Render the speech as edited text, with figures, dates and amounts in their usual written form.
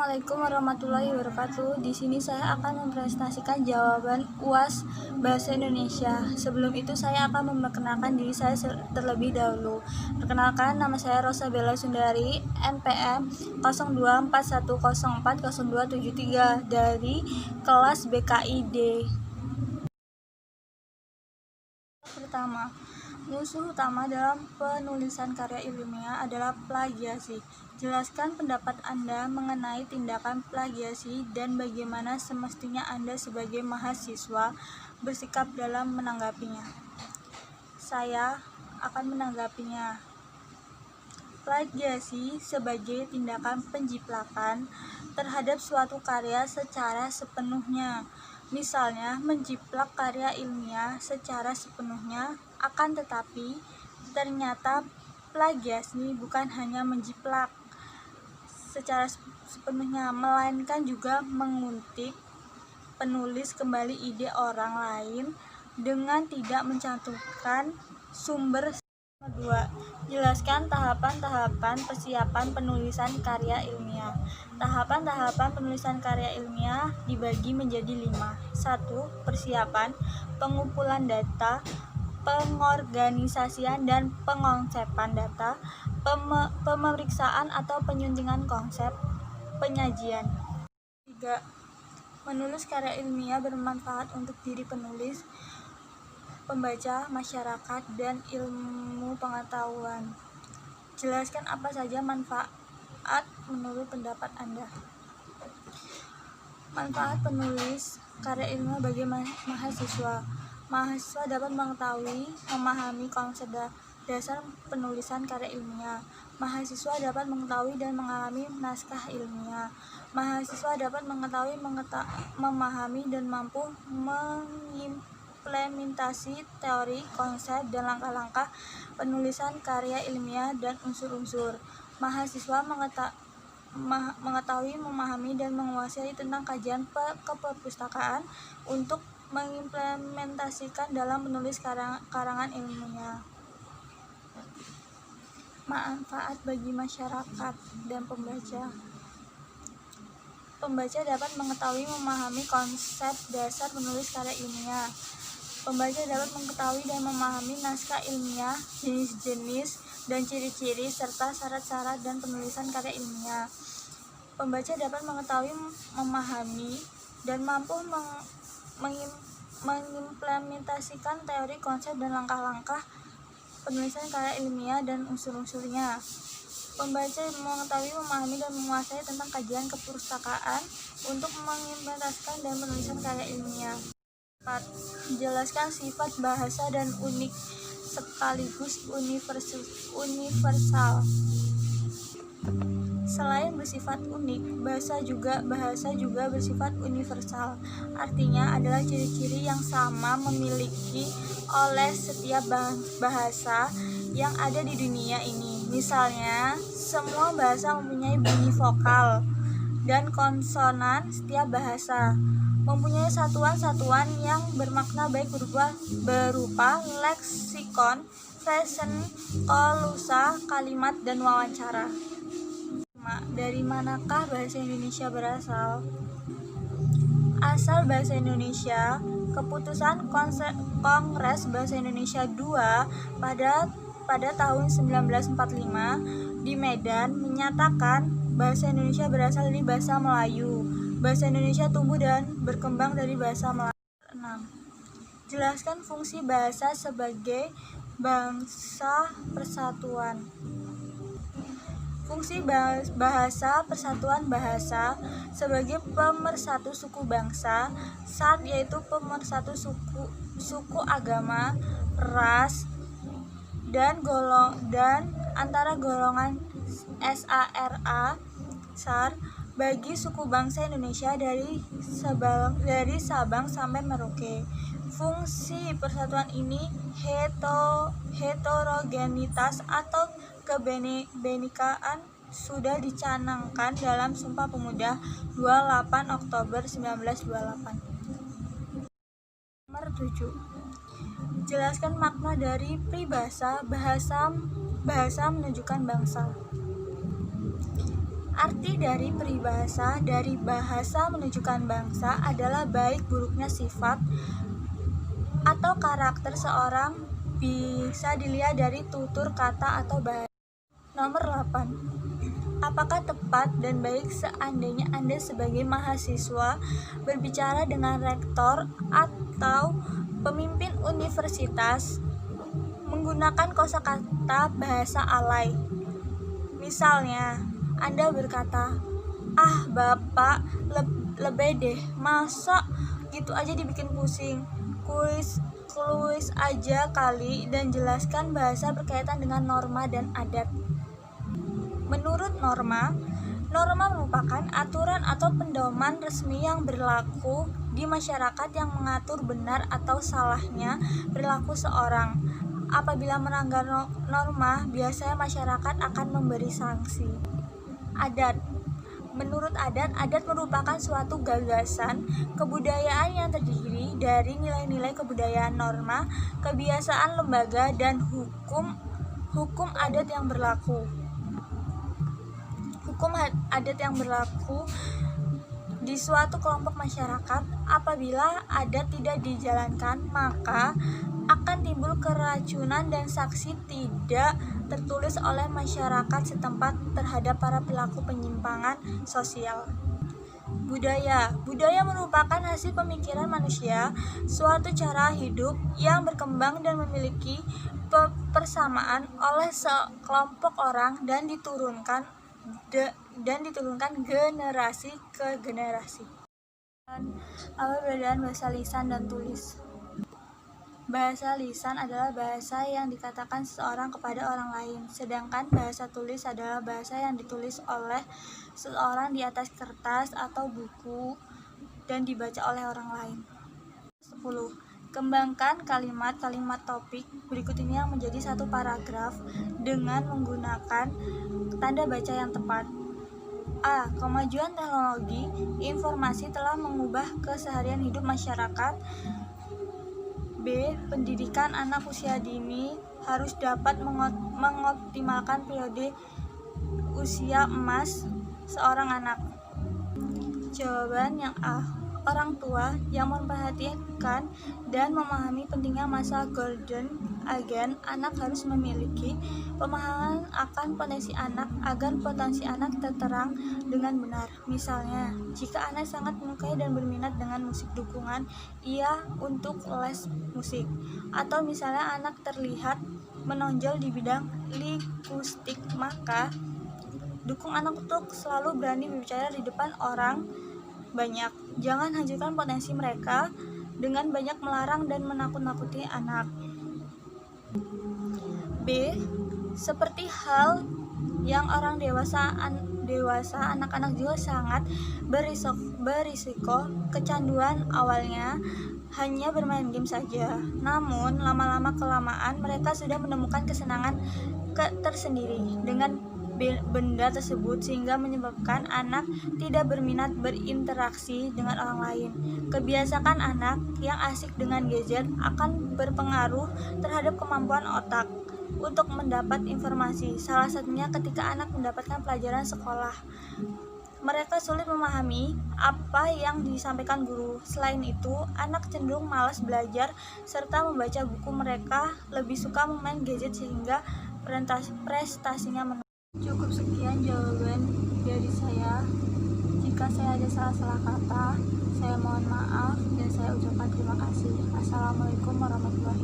Assalamualaikum warahmatullahi wabarakatuh. Di sini saya akan mempresentasikan jawaban UAS Bahasa Indonesia. Sebelum itu saya akan memperkenalkan diri saya terlebih dahulu. Perkenalkan, nama saya Rosa Bella Sundari, NPM 0241040273 dari kelas BKID. Pertama, musuh utama dalam penulisan karya ilmiah adalah plagiasi. Jelaskan pendapat Anda mengenai tindakan plagiasi dan bagaimana semestinya Anda sebagai mahasiswa bersikap dalam menanggapinya. Saya akan menanggapinya. Plagiasi sebagai tindakan penjiplakan terhadap suatu karya secara sepenuhnya. Misalnya, menjiplak karya ilmiah secara sepenuhnya, akan tetapi ternyata plagiasi bukan hanya menjiplak secara sepenuhnya, melainkan juga menguntit penulis kembali ide orang lain dengan tidak mencantumkan sumber. Kedua, jelaskan tahapan-tahapan persiapan penulisan karya ilmiah. Tahapan-tahapan penulisan karya ilmiah dibagi menjadi 5. 1. Persiapan, pengumpulan data, pengorganisasian dan pengonsepan data, pemeriksaan atau penyuntingan konsep, penyajian. 3. Menulis karya ilmiah bermanfaat untuk diri penulis, pembaca, masyarakat, dan ilmu pengetahuan. Jelaskan apa saja manfaat menurut pendapat Anda. Manfaat penulis karya ilmiah bagi mahasiswa. Mahasiswa dapat mengetahui, memahami konsep dasar penulisan karya ilmiah. Mahasiswa dapat mengetahui dan mengalami naskah ilmiah. Mahasiswa dapat mengetahui, memahami, dan mampu mengimplementasi teori, konsep, dan langkah-langkah penulisan karya ilmiah dan unsur-unsur. Mahasiswa mengetahui, memahami, dan menguasai tentang kajian keperpustakaan untuk mengimplementasikan dalam menulis karangan ilmiah. Manfaat bagi masyarakat dan pembaca. Pembaca dapat mengetahui, memahami konsep dasar menulis karya ilmiah. Pembaca dapat mengetahui dan memahami naskah ilmiah, jenis-jenis dan ciri-ciri serta syarat-syarat dan penulisan karya ilmiah. Pembaca dapat mengetahui, memahami, dan mampu mengimplementasikan teori, konsep, dan langkah-langkah penulisan karya ilmiah dan unsur-unsurnya. Pembaca mengetahui, memahami, dan menguasai tentang kajian keperpustakaan untuk mengimplementasikan dan penulisan karya ilmiah. 4. Jelaskan sifat bahasa dan unik sekaligus universal. Selain bersifat unik, bahasa juga bersifat universal. Artinya adalah ciri-ciri yang sama memiliki oleh setiap bahasa yang ada di dunia ini. Misalnya, semua bahasa mempunyai bunyi vokal dan konsonan. Setiap bahasa mempunyai satuan-satuan yang bermakna baik berupa leksikon, frasa, kolusa, kalimat, dan wawancara. Dari manakah bahasa Indonesia berasal? Asal bahasa Indonesia, keputusan Kongres Bahasa Indonesia II pada tahun 1945 di Medan menyatakan bahasa Indonesia berasal dari bahasa Melayu. Bahasa Indonesia tumbuh dan berkembang dari bahasa Melayu. 6. Jelaskan fungsi bahasa sebagai bangsa persatuan. Fungsi bahasa persatuan bahasa sebagai pemersatu suku bangsa, yaitu pemersatu suku agama, ras, dan antara golongan SAR bagi suku bangsa Indonesia dari Sabang sampai Merauke. Fungsi persatuan ini heterogenitas atau kebenekaan sudah dicanangkan dalam Sumpah Pemuda 28 Oktober 1928. Nomor 7. Jelaskan makna dari peribahasa bahasa menunjukkan bangsa. Arti dari peribahasa dari bahasa menunjukkan bangsa adalah baik buruknya sifat atau karakter seorang bisa dilihat dari tutur kata atau bahasa. Nomor 8. Apakah tepat dan baik seandainya Anda sebagai mahasiswa berbicara dengan rektor atau pemimpin universitas menggunakan kosakata bahasa alay? Misalnya, Anda berkata, "Ah, Bapak, lebih deh, masa gitu aja dibikin pusing. Kuis aja kali dan jelaskan bahasa berkaitan dengan norma dan adat." Menurut norma merupakan aturan atau pedoman resmi yang berlaku di masyarakat yang mengatur benar atau salahnya perilaku seorang. Apabila melanggar norma, biasanya masyarakat akan memberi sanksi. Adat. Menurut adat merupakan suatu gagasan kebudayaan yang terdiri dari nilai-nilai kebudayaan, norma, kebiasaan lembaga, dan hukum adat yang berlaku. Hukum adat yang berlaku di suatu kelompok masyarakat. Apabila adat tidak dijalankan, maka akan timbul keracunan dan sanksi tidak tertulis oleh masyarakat setempat terhadap para pelaku penyimpangan sosial. Budaya merupakan hasil pemikiran manusia, suatu cara hidup yang berkembang dan memiliki persamaan oleh sekelompok orang dan diturunkan generasi ke generasi. Apa perbedaan bahasa lisan dan tulis? Bahasa lisan adalah bahasa yang dikatakan seseorang kepada orang lain, sedangkan bahasa tulis adalah bahasa yang ditulis oleh seseorang di atas kertas atau buku dan dibaca oleh orang lain. 10. Kembangkan kalimat-kalimat topik berikut ini yang menjadi satu paragraf dengan menggunakan tanda baca yang tepat. A. Kemajuan teknologi informasi telah mengubah keseharian hidup masyarakat. B. Pendidikan anak usia dini harus dapat mengoptimalkan periode usia emas seorang anak. Jawaban yang A. Orang tua yang memperhatikan dan memahami pentingnya masa golden age, anak harus memiliki pemahaman akan potensi anak agar potensi anak terterang dengan benar. Misalnya, jika anak sangat menyukai dan berminat dengan musik, dukungan ia untuk les musik. Atau misalnya anak terlihat menonjol di bidang linguistik, maka dukung anak untuk selalu berani berbicara di depan orang banyak. Jangan hancurkan potensi mereka dengan banyak melarang dan menakut-nakuti anak. B. Seperti hal yang orang dewasa, anak-anak juga sangat berisiko kecanduan. Awalnya hanya bermain game saja, namun lama-kelamaan mereka sudah menemukan kesenangan tersendiri dengan benda tersebut, sehingga menyebabkan anak tidak berminat berinteraksi dengan orang lain. Kebiasaan anak yang asik dengan gadget akan berpengaruh terhadap kemampuan otak untuk mendapat informasi. Salah satunya ketika anak mendapatkan pelajaran sekolah, mereka sulit memahami apa yang disampaikan guru. Selain itu, anak cenderung malas belajar serta membaca buku. Mereka lebih suka memain gadget sehingga prestasinya menurun. Cukup sekian jawaban dari saya. Jika saya ada salah-salah kata, saya mohon maaf dan saya ucapkan terima kasih. Assalamualaikum warahmatullahi wabarakatuh.